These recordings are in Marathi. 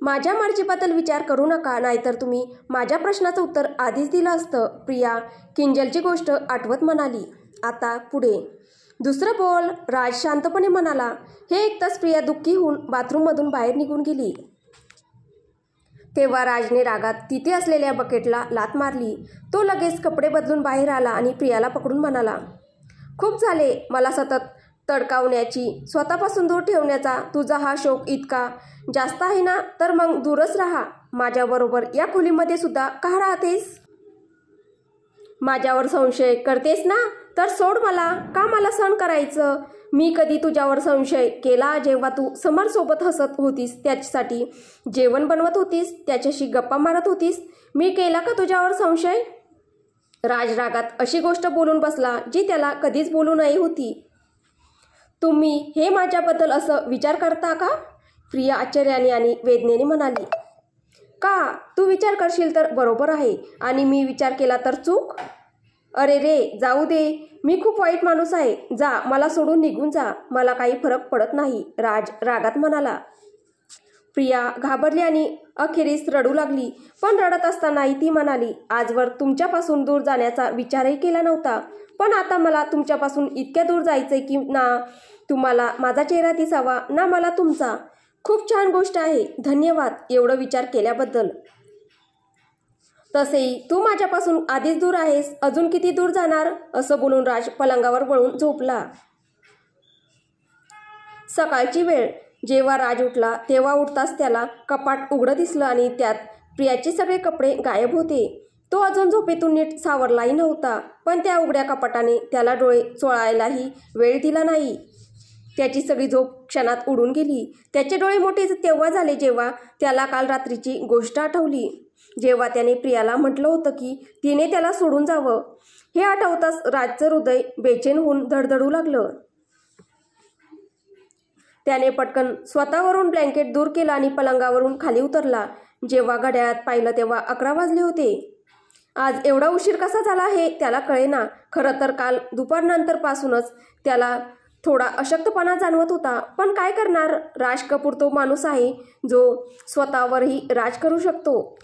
माझ्या मर्जीबद्दल विचार करू नका, नाहीतर तुम्ही माझ्या प्रश्नाचं उत्तर आधीच दिलं असतं, प्रिया किंजलची गोष्ट आठवत म्हणाली. आता पुढे दुसरं बोल, राज शांतपणे म्हणाला. हे ऐकताच प्रिया दुःखी होऊन बाथरूममधून बाहेर निघून गेली. तेव्हा राजने रागात तिथे असलेल्या बकेटला लाथ मारली. तो लगेच कपडे बदलून बाहेर आला आणि प्रियाला पकडून म्हणाला, खूप झाले. मला सतत तडकावण्याची, स्वतःपासून दूर ठेवण्याचा तुझा हा शौक इतका जास्त आहे ना, तर मग दूरच राहा. माझ्याबरोबर या खोलीमध्ये सुद्धा का राहतेस? माझ्यावर संशय करतेस ना, तर सोड मला. का मला सहन करायचं? मी कधी तुझ्यावर संशय केला? जेव्हा तू समरसोबत हसत होतीस, त्याच्यासाठी जेवण बनवत होतीस, त्याच्याशी गप्पा मारत होतीस, मी केला का तुझ्यावर संशय? राज रागात अशी गोष्ट बोलून बसला जी त्याला कधीच बोलू नये होती. तुम्ही हे माझ्याबद्दल असं विचार करता का? प्रिया आश्चर्याने आणि वेदनेने म्हणाली. का? तू विचार करशील तर बरोबर आहे, आणि मी विचार केला तर चूक? अरे रे, जाऊ दे. मी खूप वाईट माणूस आहे. जा, मला सोडून निघून जा. मला काही फरक पडत नाही, राज रागात म्हणाला. प्रिया घाबरली आणि अखेरीस रडू लागली. पण रडत असतानाही ती म्हणाली, आजवर तुमच्यापासून दूर जाण्याचा विचारही केला नव्हता, पण आता मला तुमच्यापासून इतक्या दूर जायचंय की ना तुम्हाला माझा चेहरा दिसावा, ना मला तुमचा. खूप छान गोष्ट आहे. धन्यवाद एवढं विचार केल्याबद्दल. तसेही तू माझ्यापासून आधीच दूर आहेस. अजून किती दूर जाणार? असं बोलून राज पलंगावर वळून झोपला. सकाळची वेळ. जेव्हा राज उठला तेव्हा उठताच त्याला कपाट उघडं दिसलं आणि त्यात प्रियाचे सगळे कपडे गायब होते. तो अजून झोपेतून नीट सावरलाही नव्हता, पण त्या उघड्या कपाटाने त्याला डोळे चोळायलाही वेळ दिला नाही. त्याची सगळी झोप क्षणात उडून गेली. त्याचे डोळे मोठे तेव्हा झाले जेव्हा त्याला काल रात्रीची गोष्ट आठवली, जेव्हा त्याने प्रियाला म्हटलं होतं की तिने त्याला सोडून जावं. हे आठवताच राजचं हृदय बेचैन होऊन धडधडू लागलं. त्याने पटकन स्वतःवरून ब्लँकेट दूर केला आणि पलंगावरून खाली उतरला. जेव्हा घड्याळात पाहिलं तेव्हा 11 वाजले होते. आज एवढा उशीर कसा झाला हे त्याला कळेना. खरं तर काल दुपारनंतरपासूनच त्याला थोडा अशक्तपणा जाणवत होता, पण काय करणार? राज कपूर तो माणूस आहे जो स्वतःवरही राज करू शकतो.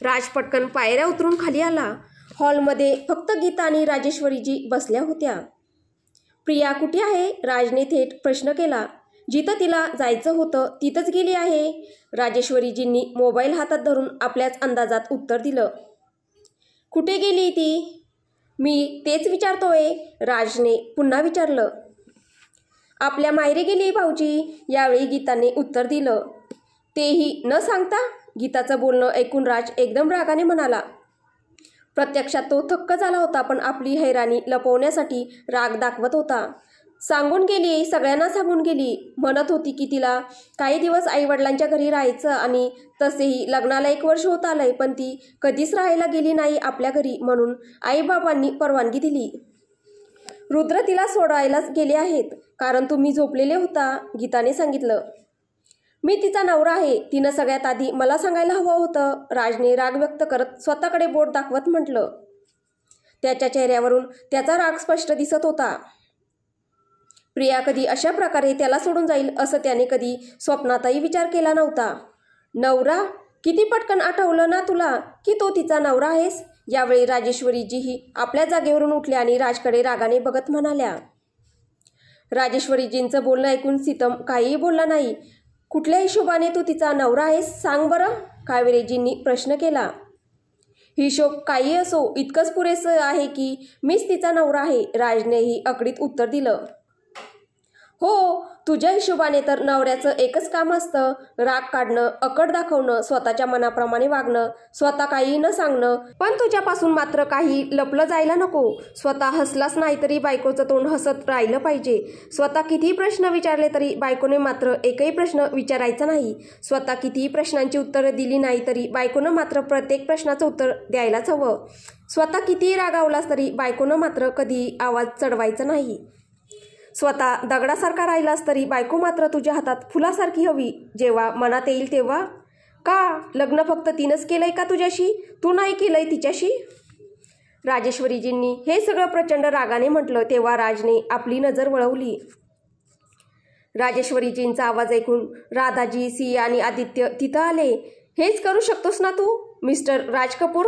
राज पटकन पायऱ्या उतरून खाली आला. हॉलमध्ये फक्त गीता आणि राजेश्वरीजी बसल्या होत्या. प्रिया कुठे आहे? राजने थेट प्रश्न केला. जिथं तिला जायचं होतं तिथंच गेली आहे, राजेश्वरीजींनी मोबाईल हातात धरून आपल्याच अंदाजात उत्तर दिलं. कुठे गेली ती? मी तेच विचारतोय, राजने पुन्हा विचारलं. आपल्या माहेरी गेली भाऊजी, यावेळी गीताने उत्तर दिलं. तेही न सांगता? गीताचं बोलणं ऐकून राज एकदम रागाने म्हणाला. प्रत्यक्षात तो थक्क झाला होता, पण आपली हैराणी लपवण्यासाठी राग दाखवत होता. सांगून गेली, सगळ्यांना सांगून गेली. म्हणत होती की तिला काही दिवस आईवडिलांच्या घरी राहायचं, आणि तसेही लग्नाला 1 वर्ष होत आलंय, पण ती कधीच राहायला गेली नाही आपल्या घरी, म्हणून आईबाबांनी परवानगी दिली. रुद्र तिला सोडायलाच गेले आहेत, कारण तुम्ही झोपलेले होता, गीताने सांगितलं. मी तिचा नवरा आहे, तिनं सगळ्यात आधी मला सांगायला हवं होतं, राजने राग व्यक्त करत स्वतःकडे बोट दाखवत म्हटलं. त्याच्या चेहऱ्यावरून त्याचा राग स्पष्ट दिसत होता. प्रिया कधी अशा प्रकारे त्याला सोडून जाईल असं त्याने कधी स्वप्नातही विचार केला नव्हता. नवरा? किती पटकन आठवलं ना तुला की तो तिचा नवरा आहेस? यावेळी राजेश्वरीजीही आपल्या जागेवरून उठल्या आणि राजकडे रागाने बघत म्हणाल्या. राजेश्वरीजींचं बोलणं ऐकून सीतम काहीही बोलला नाही. कुठल्या हिशोबाने तू तिचा नवरा आहेस सांग बरं, कावेरीजींनी प्रश्न केला. हिशोब काही असो, इतकंच पुरेसं आहे की मीच तिचा नवरा आहे, राजनेही अकडीत उत्तर दिलं. हो, तुझ्या हिशोबाने तर नवऱ्याचं एकच काम असतं, राग काढणं, अकड दाखवणं, स्वतःच्या मनाप्रमाणे वागणं, स्वतः काही न सांगणं. पण तुझ्यापासून मात्र काही लपलं जायला नको. स्वतः हसलाच नाही तरी बायकोचं तोंड हसत राहिलं पाहिजे. स्वतः कितीही प्रश्न विचारले तरी बायकोने मात्र एकही प्रश्न विचारायचा नाही. स्वतः कितीही प्रश्नांची उत्तरं दिली नाही तरी बायकोनं मात्र प्रत्येक प्रश्नाचं उत्तर द्यायलाच हवं. स्वतः कितीही रागावलास तरी बायकोनं मात्र कधीही आवाज चढवायचा नाही. स्वतः दगडासारखा राहिलास तरी बायको मात्र तुझ्या हातात फुलासारखी हवी, जेव्हा मनात येईल तेव्हा. का? लग्न फक्त तिनंच केलंय का तुझ्याशी? तू नाही केलंय तिच्याशी? राजेश्वरीजींनी हे सगळं प्रचंड रागाने म्हटलं तेव्हा राजने आपली नजर वळवली. राजेश्वरीजींचा आवाज ऐकून राधाजी, सिया आणि आदित्य तिथं आले. हेच करू शकतोस ना तू मिस्टर राज कपूर?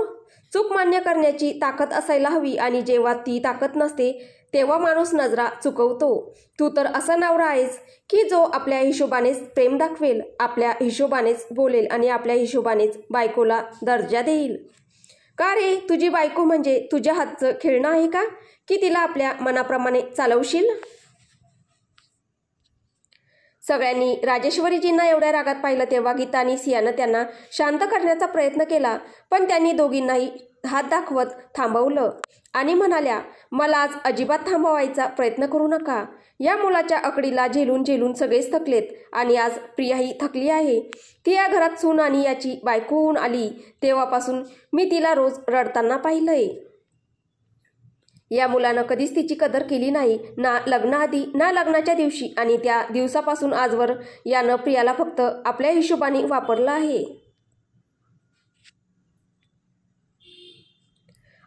चूक मान्य करण्याची ताकद असायला हवी आणि जेव्हा ती ताकद नसते तेव्हा माणूस नजरा चुकवतो. तू तर असा नवरा आहेस की जो आपल्या हिशोबानेच प्रेम दाखवेल, आपल्या हिशोबानेच बोलेल आणि आपल्या हिशोबानेच बायकोला दर्जा देईल. का रे, तुझी बायको म्हणजे तुझ्या हातचं खेळणं आहे का की तिला आपल्या मनाप्रमाणे चालवशील? सगळ्यांनी राजेश्वरीजींना एवढ्या रागात पाहिलं तेव्हा गीता आणि सियानं त्यांना शांत करण्याचा प्रयत्न केला, पण त्यांनी दोघींनाही हात दाखवत थांबवलं आणि म्हणाल्या, मला आज अजिबात थांबवायचा प्रयत्न करू नका. या मुलाच्या अकडीला झेलून झेलून सगळेच थकलेत आणि आज प्रियाही थकली आहे. ती या घरात सून आणि याची बायको होऊन आली तेव्हापासून मी तिला रोज रडताना पाहिलंय. या मुलानं कधीच तिची कदर केली नाही, ना लग्नाआधी ना लग्नाच्या दिवशी, आणि त्या दिवसापासून आजवर यानं प्रियाला फक्त आपल्या हिशोबाने वापरलं आहे.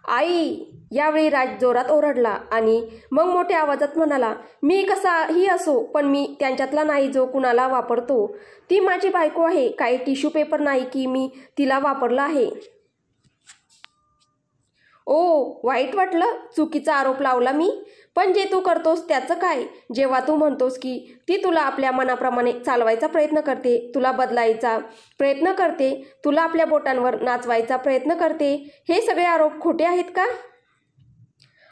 आई, यावेळी राज जोरात ओरडला आणि मग मोठ्या आवाजात म्हणाला, मी कसाही असो पण मी त्यांच्यातला नाही जो कुणाला वापरतो. ती माझी बायको आहे, काही टिश्यू पेपर नाही की मी तिला वापरलं आहे. ओ, वाईट वाटलं, चुकीचा आरोप लावला मी. पण जे तू करतोस त्याचं काय? जेव्हा तू म्हणतोस की ती तुला आपल्या मनाप्रमाणे चालवायचा प्रयत्न करते, तुला बदलायचा प्रयत्न करते, तुला आपल्या बोटांवर नाचवायचा प्रयत्न करते, हे सगळे आरोप खोटे आहेत का?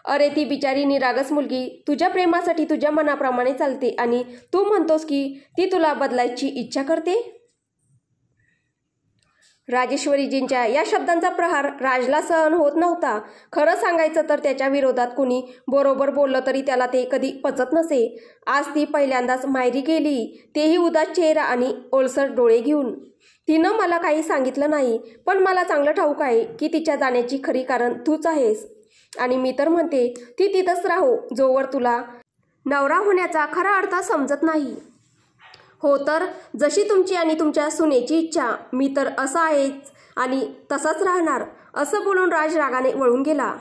अरे, ती बिचारी निरागस मुलगी तुझ्या प्रेमासाठी तुझ्या मनाप्रमाणे चालते आणि तू म्हणतोस की ती तुला बदलायची इच्छा करते. राजेश्वरीजींच्या या शब्दांचा प्रहार राजला सहन होत नव्हता. खरं सांगायचं तर त्याच्या विरोधात कुणी बरोबर बोललं तरी त्याला ते कधी पचत नसे. आज ती पहिल्यांदाच माहेरी गेली, तेही उदास चेहरा आणि ओलसर डोळे घेऊन. तिनं मला काही सांगितलं नाही, पण मला चांगलं ठाऊक आहे की तिच्या जाण्याची खरी कारण तूच आहेस. आणि मी तर म्हणते ती तिथंच राहो जोवर तुला नवरा होण्याचा खरा अर्थ समजत नाही. हो तर, जशी तुमची आणि तुमच्या सुनेची इच्छा. मी तर असा आहेच आणि तसाच राहणार. असं बोलून राज रागाने वळून गेला.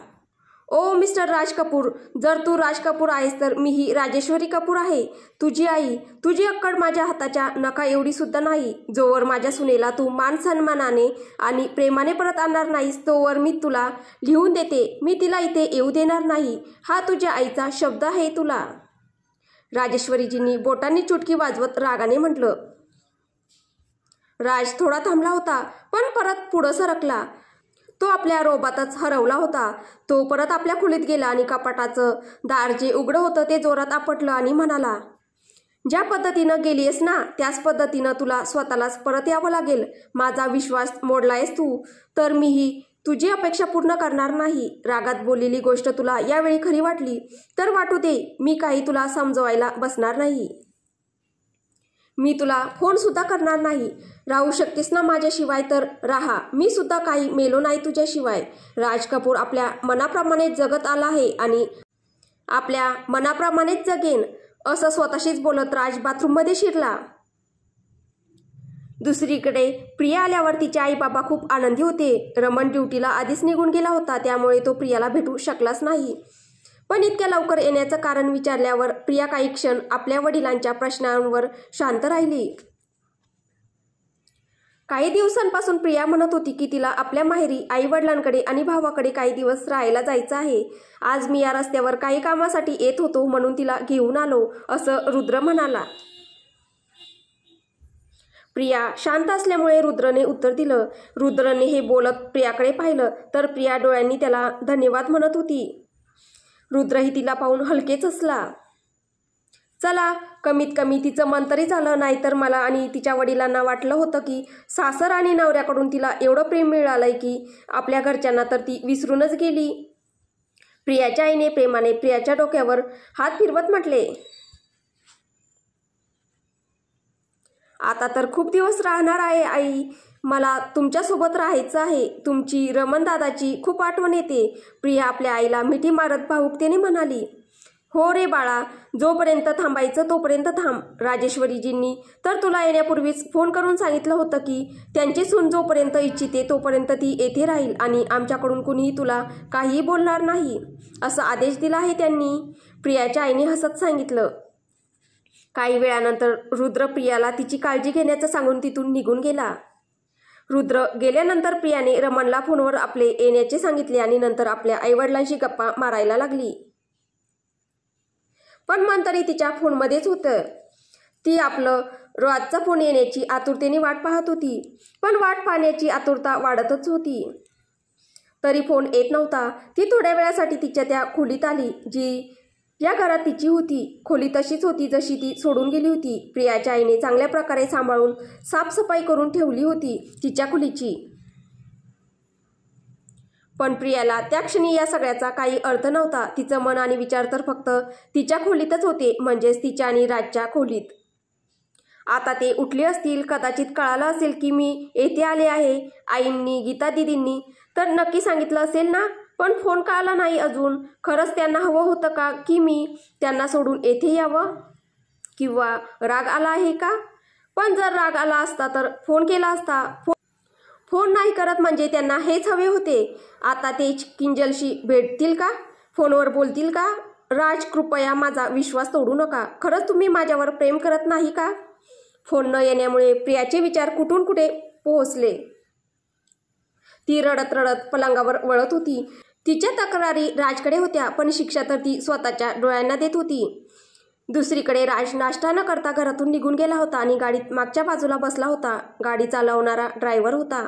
ओ मिस्टर राज कपूर, जर तू राज कपूर आहेस तर मीही राजेश्वरी कपूर आहे, तुझी आई. तुझी अक्कड माझ्या हाताच्या नखा एवढी सुद्धा नाही. जोवर माझ्या सुनेला तू मान सन्मानाने आणि प्रेमाने परत आणणार नाहीस तोवर मी तुला लिहून देते, मी तिला इथे येऊ देणार नाही. हा तुझ्या आईचा शब्द आहे तुला. राजेश्वरीजींनी बोटांनी चुटकी वाजवत रागाने म्हटलं. राज थोडा थांबला होता पण परत पुढं सरकला. तो आपल्या रोबातच हरवला होता. तो परत आपल्या खोलीत गेला आणि कपाटाचं दार जे उघडं होतं ते जोरात आपटलं आणि म्हणाला, ज्या पद्धतीनं गेलीयस ना त्याच पद्धतीनं तुला स्वतःलाच परत यावं लागेल. माझा विश्वास मोडलायस तू तर मीही तुझी अपेक्षा पूर्ण करणार नाही. रागात बोललेली गोष्ट तुला यावेळी खरी वाटली तर वाटू दे, मी काही तुला समजवायला बसणार नाही. मी तुला फोन सुद्धा करणार नाही. राहू शकतेस ना माझ्याशिवाय तर राहा, मी सुद्धा काही मेलो नाही तुझ्याशिवाय. राज कपूर आपल्या मनाप्रमाणेच जगत आला आहे आणि आपल्या मनाप्रमाणेच जगेन, असं स्वतःशीच बोलत राज बाथरूममध्ये शिरला. दुसरीकडे प्रिया आल्यावर तिचे आई बाबा खूप आनंदी होते. रमण ड्युटीला आधीच निघून गेला होता त्यामुळे तो प्रियाला भेटू शकलाच नाही. पण इतक्या लवकर येण्याचं कारण विचारल्यावर प्रिया काही क्षण आपल्या वडिलांच्या प्रश्नांवर शांत राहिली. काही दिवसांपासून प्रिया म्हणत होती की तिला आपल्या माहेरी आई वडिलांकडे आणि भावाकडे काही दिवस राहायला जायचं आहे. आज मी या रस्त्यावर काही कामासाठी येत होतो म्हणून तिला घेऊन आलो, असं रुद्र म्हणाला. प्रिया शांत असल्यामुळे रुद्रने उत्तर दिलं. रुद्रने हे बोलत प्रियाकडे पाहिलं तर प्रिया डोळ्यांनी त्याला धन्यवाद म्हणत होती. रुद्रही तिला पाहून हलकेच हसला. चला, कमीत कमी तिचं मन तरी झालं. नाहीतर मला आणि तिच्या वडिलांना वाटलं होतं की सासर आणि नवऱ्याकडून तिला एवढं प्रेम मिळालंय की आपल्या घरच्यांना तर ती विसरूनच गेली. प्रियाच्या आईने प्रेमाने प्रियाच्या डोक्यावर हात फिरवत म्हटले, आता तर खूप दिवस राहणार आहे आई, मला तुमच्यासोबत राहायचं आहे. तुमची रमण दादाची खूप आठवण येते. प्रिया आपल्या आईला मिठी मारत भावुकतेने म्हणाली. हो रे बाळा, जोपर्यंत थांबायचं तोपर्यंत थांब. राजेश्वरीजींनी तर तुला येण्यापूर्वीच फोन करून सांगितलं होतं की त्यांची सून जोपर्यंत इच्छिते तोपर्यंत ती येथे राहील आणि आमच्याकडून कुणीही तुला काहीही बोलणार नाही, असा आदेश दिला आहे त्यांनी. प्रियाच्या आईने हसत सांगितलं. काही वेळानंतर रुद्र प्रियाला तिची काळजी घेण्याचं सांगून तिथून निघून गेला. रुद्र गेल्यानंतर प्रियाने रमणला फोनवर आपले येण्याचे सांगितले आणि नंतर आपल्या आईवडिलांशी गप्पा मारायला लागली. पण मन तरी तिच्या फोनमध्येच होतं. ती आपलं राजचा फोन येण्याची आतुरतेने वाट पाहत होती. पण वाट पाहण्याची आतुरता वाढतच होती. तरी फोन येत नव्हता. ती थोड्या वेळासाठी तिच्या त्या खोलीत आली जी या घरात तिची होती. खोली तशीच होती जशी ती सोडून गेली होती. प्रियाच्या आईने चांगल्या प्रकारे सांभाळून साफसफाई करून ठेवली होती तिच्या खोलीची. पण प्रियाला त्या क्षणी या सगळ्याचा काही अर्थ नव्हता. तिचं मन आणि विचार तर फक्त तिच्या खोलीतच होते, म्हणजेच तिच्या आणि राजच्या खोलीत. आता ते उठले असतील, कदाचित कळालं असेल की मी येथे आले आहे. आईंनी, गीता दिदींनी तर नक्की सांगितलं असेल ना. पण फोन का आला नाही अजून? खरंच त्यांना हवं होतं का की मी त्यांना सोडून येथे यावं? किंवा राग आला आहे का? पण जर राग आला असता तर फोन केला असता. फोन नाही करत म्हणजे त्यांना हेच हवे होते. आता ते किंजलशी भेटतील का? फोनवर बोलतील का? राज, कृपया माझा विश्वास तोडू नका. खरंच तुम्ही माझ्यावर प्रेम करत नाही का? फोन न येण्यामुळे प्रियाचे विचार कुठून कुठे पोहोचले. ती रडत रडत पलंगावर वळत होती. तिच्या तक्रारी राजकडे होत्या, पण शिक्षा तर ती स्वतःच्या डोळ्यांना देत होती. दुसरीकडे राज नाश्ता न करता घरातून निघून गेला होता आणि गाडीत मागच्या बाजूला बसला होता. गाडी चालवणारा ड्रायव्हर होता.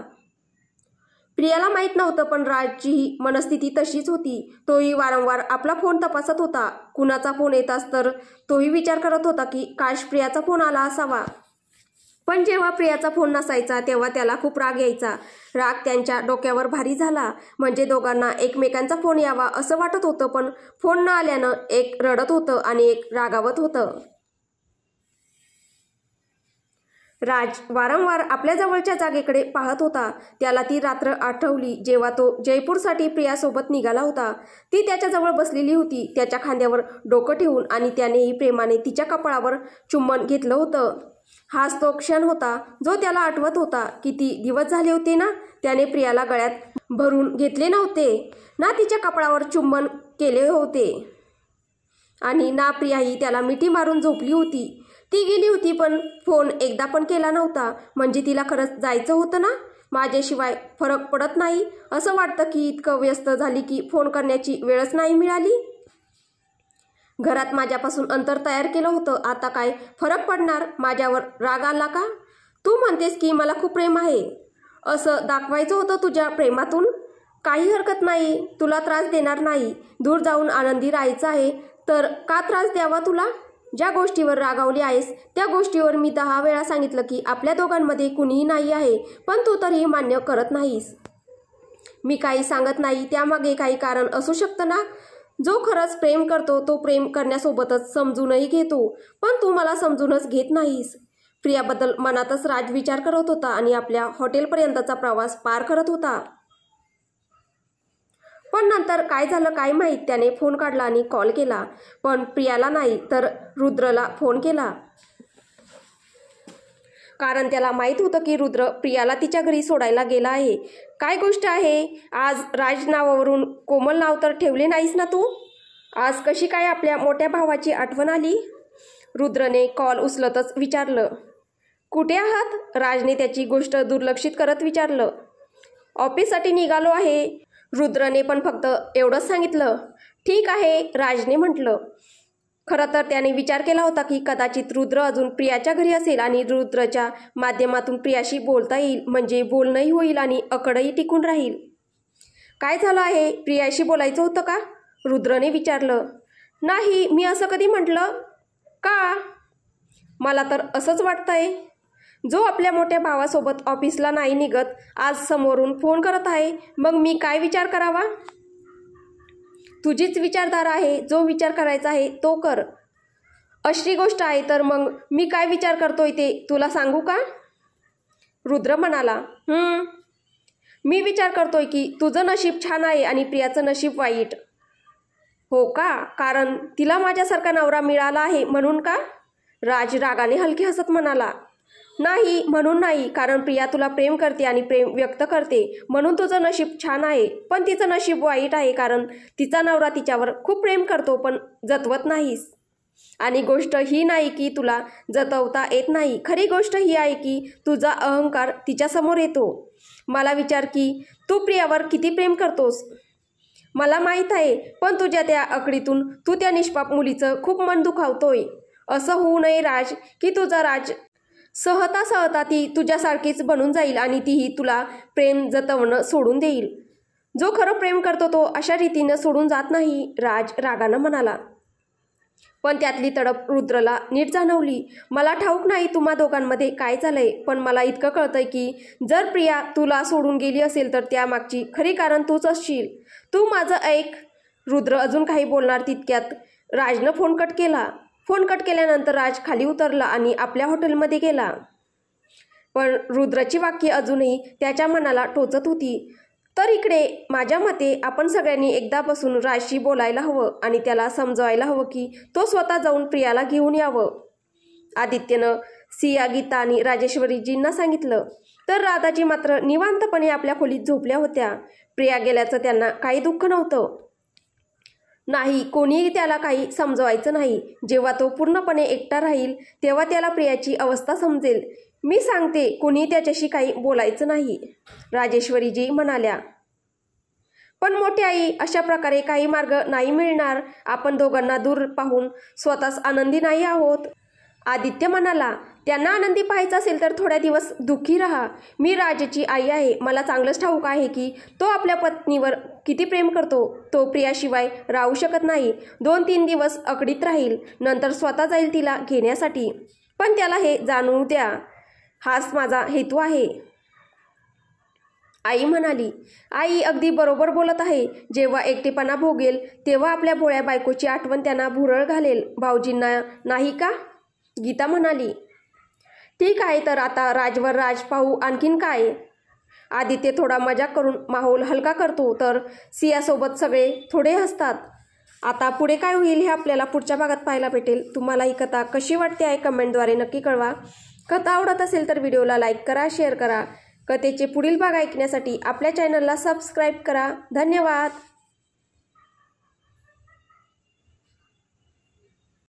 प्रियाला माहीत नव्हतं, पण राजचीही मनस्थिती तशीच होती. तोही वारंवार आपला फोन तपासत होता. कुणाचा फोन येताच तर तोही विचार करत होता की काश प्रियाचा फोन आला असावा. पण जेव्हा प्रियाचा फोन नसायचा तेव्हा त्याला खूप राग यायचा. राग त्यांच्या डोक्यावर भारी झाला. म्हणजे दोघांना एकमेकांचा फोन यावा असं वाटत होतं, पण फोन न आल्यानं एक रडत होतं आणि एक रागावत होतं. राज वारंवार आपल्या जवळच्या जागेकडे पाहत होता. त्याला ती रात्र आठवली जेव्हा तो जयपूरसाठी प्रियासोबत निघाला होता. ती त्याच्याजवळ बसलेली होती, त्याच्या खांद्यावर डोकं ठेवून, आणि त्यानेही प्रेमाने तिच्या कपाळावर चुंबन घेतलं होतं. हाच तो क्षण होता जो त्याला आठवत होता. किती दिवस झाले होते ना त्याने प्रियाला गळ्यात भरून घेतले नव्हते, ना तिच्या कपाळावर चुंबन केले होते, आणि ना प्रियाही त्याला मिठी मारून झोपली होती. ती गेली होती पण फोन एकदा पण केला नव्हता. म्हणजे तिला खरंच जायचं होतं ना. माझ्याशिवाय फरक पडत नाही असं वाटतं की इतकं व्यस्त झाली की फोन करण्याची वेळच नाही मिळाली. घरात माझ्यापासून अंतर तयार केलं होतं, आता काय फरक पडणार? माझ्यावर राग आला का? तू म्हणतेस की मला खूप प्रेम आहे, असं दाखवायचं होतं तुझ्या प्रेमातून. काही हरकत नाही, तुला त्रास देणार नाही. दूर जाऊन आनंदी राहायचं आहे तर का त्रास द्यावा तुला? ज्या गोष्टीवर रागावली आहेस त्या गोष्टीवर मी 10 वेळा सांगितलं की आपल्या दोघांमध्ये कुणीही नाही आहे, पण तू तरीही मान्य करत नाहीस. मी काही सांगत नाही त्यामागे काही कारण असू शकतं ना. जो खरंच प्रेम करतो तो प्रेम करण्यासोबतच समजूनही घेतो, पण तू मला समजूनच घेत नाहीस. प्रियाबद्दल मनातच राज विचार करत होता आणि आपल्या हॉटेलपर्यंतचा प्रवास पार करत होता. पण नंतर काय झालं काय माहीत. त्याने फोन काढला आणि कॉल केला, पण प्रियाला नाही तर रुद्रला फोन केला. कारण त्याला माहीत होतं की रुद्र प्रियाला तिच्या घरी सोडायला गेला आहे. काय गोष्ट आहे? आज राज नावावरून कोमल नाव तर ठेवले नाहीस ना तू? आज कशी काय आपल्या मोठ्या भावाची आठवण आली? रुद्रने कॉल उचलतच विचारलं. कुठे आहात? राजने त्याची गोष्ट दुर्लक्षित करत विचारलं. ऑफिससाठी निघालो आहे. रुद्रने पण फक्त एवढंच सांगितलं. ठीक आहे, राजने म्हटलं. खरं तर त्याने विचार केला होता की कदाचित रुद्र अजून प्रियाच्या घरी असेल आणि रुद्रच्या माध्यमातून प्रियाशी बोलता येईल, म्हणजे बोलणंही होईल आणि अकडही टिकून राहील. काय झालं आहे? प्रियाशी बोलायचं होतं का? रुद्रने विचारलं. नाही, मी असं कधी म्हटलं का? मला तर असंच वाटतंय. जो आपल्या मोठ्या भावासोबत ऑफिसला नाही निघत आज समोरून फोन करत आहे, मग मी काय विचार करावा? तुझीच विचारधारा आहे. जो विचार करायचा आहे तो कर. अशी गोष्ट आहे तर मग मी काय विचार करतोय ते तुला सांगू का? रुद्र म्हणाला. मी विचार करतोय की तुझं नशीब छान आहे आणि प्रियाचं नशीब वाईट. हो का? कारण तिला माझ्यासारखा नवरा मिळाला आहे म्हणून का? राज रागाने हलके हसत म्हणाला. नाही, म्हणून नाही. कारण प्रिया तुला प्रेम करते आणि प्रेम व्यक्त करते म्हणून तुझं नशीब छान आहे. पण तिचं नशीब वाईट आहे कारण तिचा नवरा तिच्यावर खूप प्रेम करतो पण जतवत नाहीस. आणि गोष्ट ही नाही की तुला जतवता येत नाही, खरी गोष्ट ही आहे की तुझा अहंकार तिच्यासमोर येतो. मला विचार की तू प्रियावर किती प्रेम करतोस. मला माहीत आहे, पण तुझ्या त्या आकडीतून तू त्या निष्पाप मुलीचं खूप मन दुखावतोय. असं होऊ नये राज की तुझा राज सहता सहता ती तुझ्यासारखीच बनून जाईल आणि तीही तुला प्रेम जतवणं सोडून देईल. जो खरं प्रेम करतो तो अशा रीतीनं सोडून जात नाही, राज रागानं म्हणाला. पण त्यातली तडप रुद्रला नीट जाणवली. मला ठाऊक नाही तुम्हा दोघांमध्ये काय झालंय, पण मला इतकं कळतंय की जर प्रिया तुला सोडून गेली असेल तर त्यामागची खरी कारण तूच असशील. तू माझं ऐक. रुद्र अजून काही बोलणार तितक्यात राजनं फोन कट केला. फोन कट केल्यानंतर राज खाली उतरला आणि आपल्या हॉटेलमध्ये गेला. पण रुद्रची वाक्ये अजूनही त्याच्या मनाला टोचत होती. तर इकडे माझ्या मते आपण सगळ्यांनी एकदा बसून राजशी बोलायला हवं आणि त्याला समजवायला हवं की तो स्वतः जाऊन प्रियाला घेऊन यावं. आदित्यनं सिया, गीता आणि राजेश्वरीजींना सांगितलं. तर राधाजी मात्र निवांतपणे आपल्या खोलीत झोपल्या होत्या. प्रिया गेल्याचं त्यांना काही दुःख नव्हतं. नाही, कोणीही त्याला काही समजवायचं नाही. जेव्हा तो पूर्णपणे एकटा राहील तेव्हा त्याला प्रियाची अवस्था समजेल. मी सांगते, कोणी त्याच्याशी काही बोलायचं नाही, राजेश्वरीजी म्हणाल्या. पण मोठी आई, अशा प्रकारे काही मार्ग नाही मिळणार. आपण दोघांना दूर पाहून स्वतःच आनंदी नाही आहोत. आदित्य म्हणाला. त्यांना आनंदी पाहायचं असेल तर थोड्या दिवस दुःखी राहा. मी राजची आई आहे. मला चांगलंच ठाऊक आहे की तो आपल्या पत्नीवर किती प्रेम करतो. तो प्रियाशिवाय राहू शकत नाही. 2-3 दिवस अकडीत राहील, नंतर स्वतः जाईल तिला घेण्यासाठी. पण त्याला हे जाणवू द्या, हाच माझा हेतू आहे. आई म्हणाली. आई अगदी बरोबर बोलत आहे. जेव्हा एकटेपणा भोगेल तेव्हा आपल्या भोळ्या बायकोची आठवण त्यांना भुरळ घालेल. भाऊजींना नाही का? गीता म्हणाली. ठीक आहे, तर आता राजवर राज पाहू. आणखीन काय? आदित्य थोडा मजाक करून माहोल हलका करतो, तर सियासोबत सगळे थोडे हसतात. आता पुढे काय होईल हे आपल्याला पुढच्या भागात पाहायला भेटेल. तुम्हाला ही कथा कशी वाटते आहे कमेंटद्वारे नक्की कळवा. कथा आवडत असेल तर व्हिडिओला लाईक करा, शेअर करा. कथेचे पुढील भाग ऐकण्यासाठी आपल्या चॅनलला सबस्क्राईब करा. धन्यवाद.